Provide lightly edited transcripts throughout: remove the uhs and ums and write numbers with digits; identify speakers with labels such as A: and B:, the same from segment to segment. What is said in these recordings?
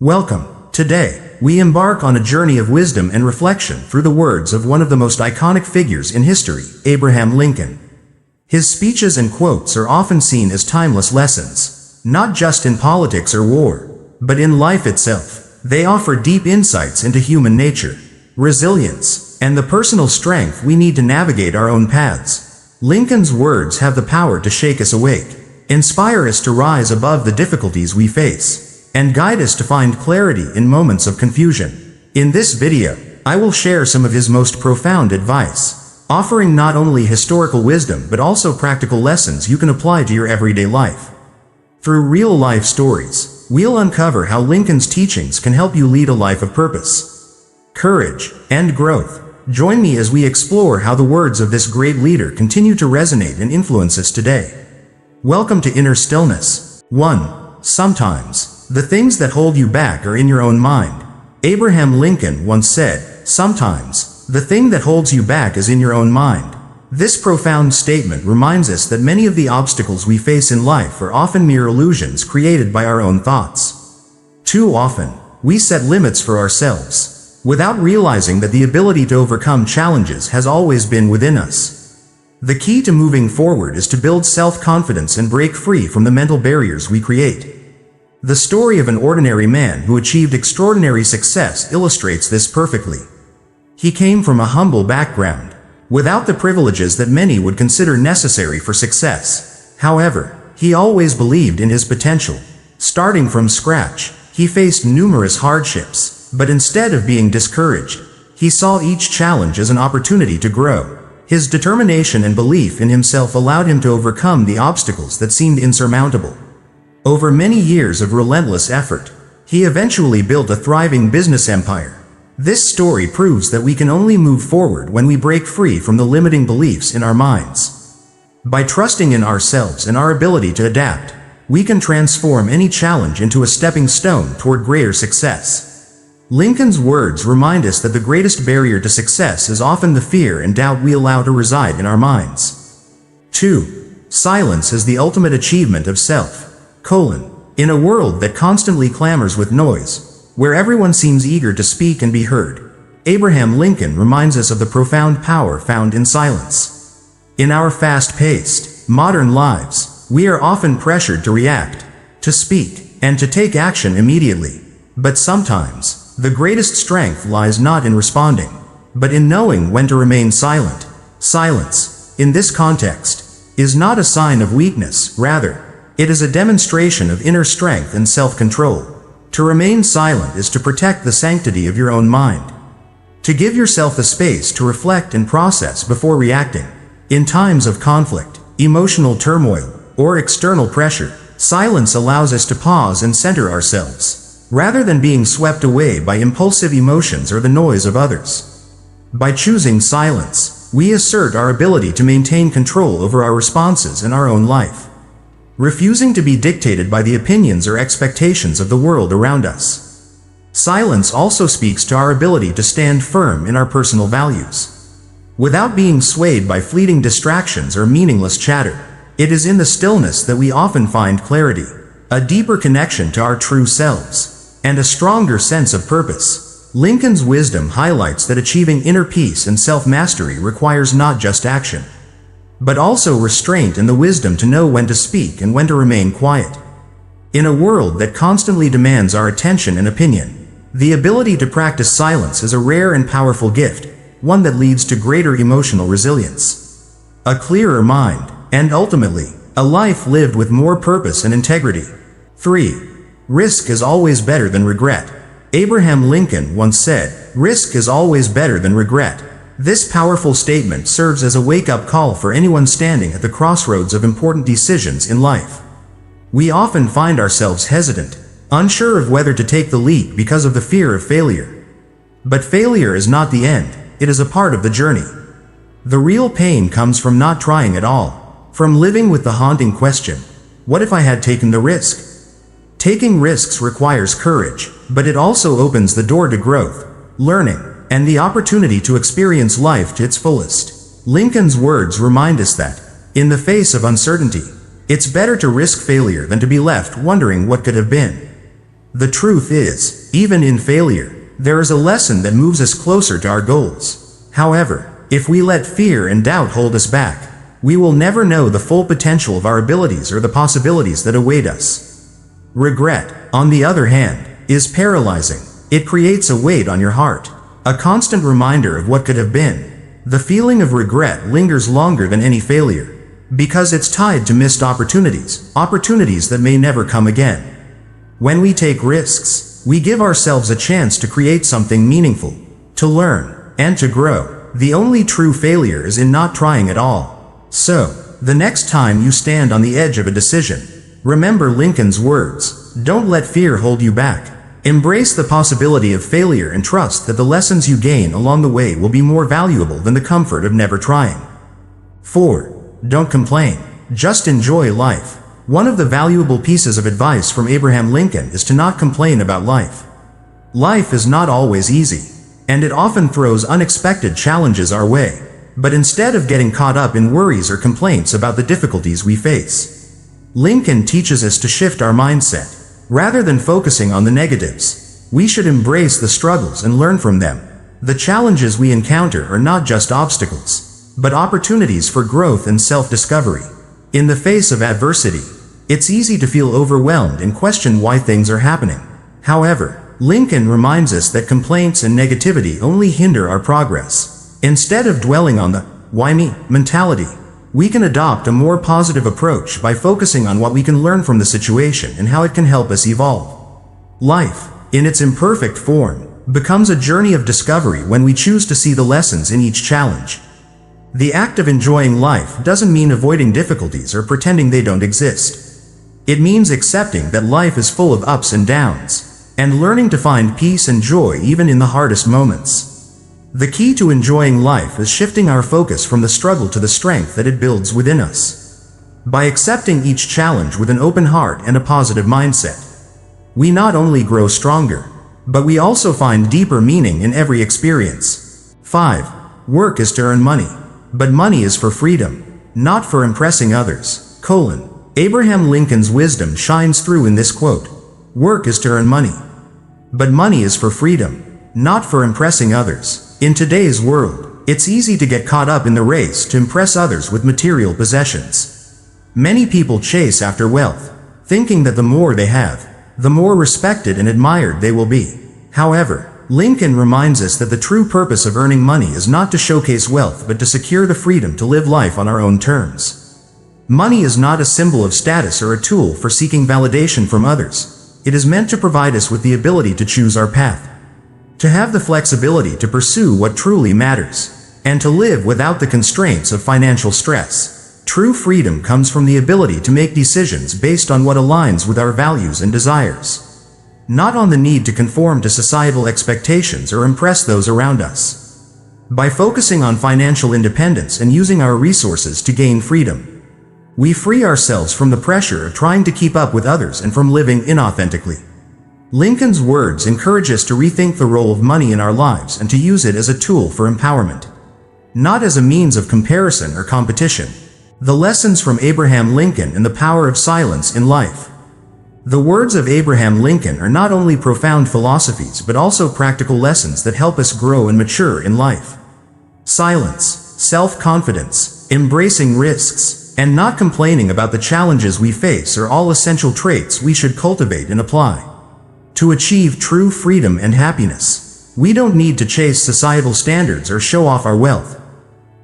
A: Welcome. Today, we embark on a journey of wisdom and reflection through the words of one of the most iconic figures in history, Abraham Lincoln. His speeches and quotes are often seen as timeless lessons, not just in politics or war, but in life itself. They offer deep insights into human nature, resilience, and the personal strength we need to navigate our own paths. Lincoln's words have the power to shake us awake, inspire us to rise above the difficulties we face, and guide us to find clarity in moments of confusion. In this video, I will share some of his most profound advice, offering not only historical wisdom but also practical lessons you can apply to your everyday life. Through real-life stories, we'll uncover how Lincoln's teachings can help you lead a life of purpose, courage, and growth. Join me as we explore how the words of this great leader continue to resonate and influence us today. Welcome to Inner Stillness. 1. Sometimes, the things that hold you back are in your own mind. Abraham Lincoln once said, "Sometimes, the thing that holds you back is in your own mind." This profound statement reminds us that many of the obstacles we face in life are often mere illusions created by our own thoughts. Too often, we set limits for ourselves, without realizing that the ability to overcome challenges has always been within us. The key to moving forward is to build self-confidence and break free from the mental barriers we create. The story of an ordinary man who achieved extraordinary success illustrates this perfectly. He came from a humble background, without the privileges that many would consider necessary for success. However, he always believed in his potential. Starting from scratch, he faced numerous hardships, but instead of being discouraged, he saw each challenge as an opportunity to grow. His determination and belief in himself allowed him to overcome the obstacles that seemed insurmountable. Over many years of relentless effort, he eventually built a thriving business empire. This story proves that we can only move forward when we break free from the limiting beliefs in our minds. By trusting in ourselves and our ability to adapt, we can transform any challenge into a stepping stone toward greater success. Lincoln's words remind us that the greatest barrier to success is often the fear and doubt we allow to reside in our minds. 2. Silence is the ultimate achievement of self. In a world that constantly clamors with noise, where everyone seems eager to speak and be heard, Abraham Lincoln reminds us of the profound power found in silence. In our fast-paced, modern lives, we are often pressured to react, to speak, and to take action immediately. But sometimes, the greatest strength lies not in responding, but in knowing when to remain silent. Silence, in this context, is not a sign of weakness, rather, it is a demonstration of inner strength and self-control. To remain silent is to protect the sanctity of your own mind. To give yourself the space to reflect and process before reacting. In times of conflict, emotional turmoil, or external pressure, silence allows us to pause and center ourselves, rather than being swept away by impulsive emotions or the noise of others. By choosing silence, we assert our ability to maintain control over our responses in our own life, refusing to be dictated by the opinions or expectations of the world around us. Silence also speaks to our ability to stand firm in our personal values, without being swayed by fleeting distractions or meaningless chatter. It is in the stillness that we often find clarity, a deeper connection to our true selves, and a stronger sense of purpose. Lincoln's wisdom highlights that achieving inner peace and self-mastery requires not just action, but also restraint and the wisdom to know when to speak and when to remain quiet. In a world that constantly demands our attention and opinion, the ability to practice silence is a rare and powerful gift, one that leads to greater emotional resilience, a clearer mind, and ultimately, a life lived with more purpose and integrity. 3. Risk is always better than regret. Abraham Lincoln once said, "Risk is always better than regret." This powerful statement serves as a wake-up call for anyone standing at the crossroads of important decisions in life. We often find ourselves hesitant, unsure of whether to take the leap because of the fear of failure. But failure is not the end, it is a part of the journey. The real pain comes from not trying at all, from living with the haunting question, what if I had taken the risk? Taking risks requires courage, but it also opens the door to growth, learning, and the opportunity to experience life to its fullest. Lincoln's words remind us that, in the face of uncertainty, it's better to risk failure than to be left wondering what could have been. The truth is, even in failure, there is a lesson that moves us closer to our goals. However, if we let fear and doubt hold us back, we will never know the full potential of our abilities or the possibilities that await us. Regret, on the other hand, is paralyzing. It creates a weight on your heart, a constant reminder of what could have been. The feeling of regret lingers longer than any failure, because it's tied to missed opportunities that may never come again. When we take risks, we give ourselves a chance to create something meaningful, to learn, and to grow. The only true failure is in not trying at all. So, the next time you stand on the edge of a decision, remember Lincoln's words: don't let fear hold you back. Embrace the possibility of failure and trust that the lessons you gain along the way will be more valuable than the comfort of never trying. 4. Don't complain. Just enjoy life. One of the valuable pieces of advice from Abraham Lincoln is to not complain about life. Life is not always easy, and it often throws unexpected challenges our way. But instead of getting caught up in worries or complaints about the difficulties we face, Lincoln teaches us to shift our mindset. Rather than focusing on the negatives, we should embrace the struggles and learn from them. The challenges we encounter are not just obstacles, but opportunities for growth and self-discovery. In the face of adversity, it's easy to feel overwhelmed and question why things are happening. However, Lincoln reminds us that complaints and negativity only hinder our progress. Instead of dwelling on the "why me" mentality, we can adopt a more positive approach by focusing on what we can learn from the situation and how it can help us evolve. Life, in its imperfect form, becomes a journey of discovery when we choose to see the lessons in each challenge. The act of enjoying life doesn't mean avoiding difficulties or pretending they don't exist. It means accepting that life is full of ups and downs, and learning to find peace and joy even in the hardest moments. The key to enjoying life is shifting our focus from the struggle to the strength that it builds within us. By accepting each challenge with an open heart and a positive mindset, we not only grow stronger, but we also find deeper meaning in every experience. 5. Work is to earn money, but money is for freedom, not for impressing others. Abraham Lincoln's wisdom shines through in this quote. Work is to earn money, but money is for freedom, not for impressing others. In today's world, it's easy to get caught up in the race to impress others with material possessions. Many people chase after wealth, thinking that the more they have, the more respected and admired they will be. However, Lincoln reminds us that the true purpose of earning money is not to showcase wealth but to secure the freedom to live life on our own terms. Money is not a symbol of status or a tool for seeking validation from others. It is meant to provide us with the ability to choose our path, to have the flexibility to pursue what truly matters, and to live without the constraints of financial stress. True freedom comes from the ability to make decisions based on what aligns with our values and desires, not on the need to conform to societal expectations or impress those around us. By focusing on financial independence and using our resources to gain freedom, we free ourselves from the pressure of trying to keep up with others and from living inauthentically. Lincoln's words encourage us to rethink the role of money in our lives and to use it as a tool for empowerment, not as a means of comparison or competition. The lessons from Abraham Lincoln and the power of silence in life. The words of Abraham Lincoln are not only profound philosophies but also practical lessons that help us grow and mature in life. Silence, self-confidence, embracing risks, and not complaining about the challenges we face are all essential traits we should cultivate and apply. To achieve true freedom and happiness, we don't need to chase societal standards or show off our wealth.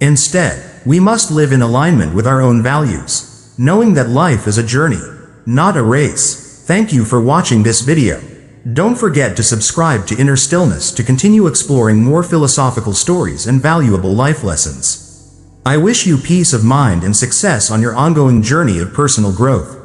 A: Instead, we must live in alignment with our own values, knowing that life is a journey, not a race. Thank you for watching this video. Don't forget to subscribe to Inner Stillness to continue exploring more philosophical stories and valuable life lessons. I wish you peace of mind and success on your ongoing journey of personal growth.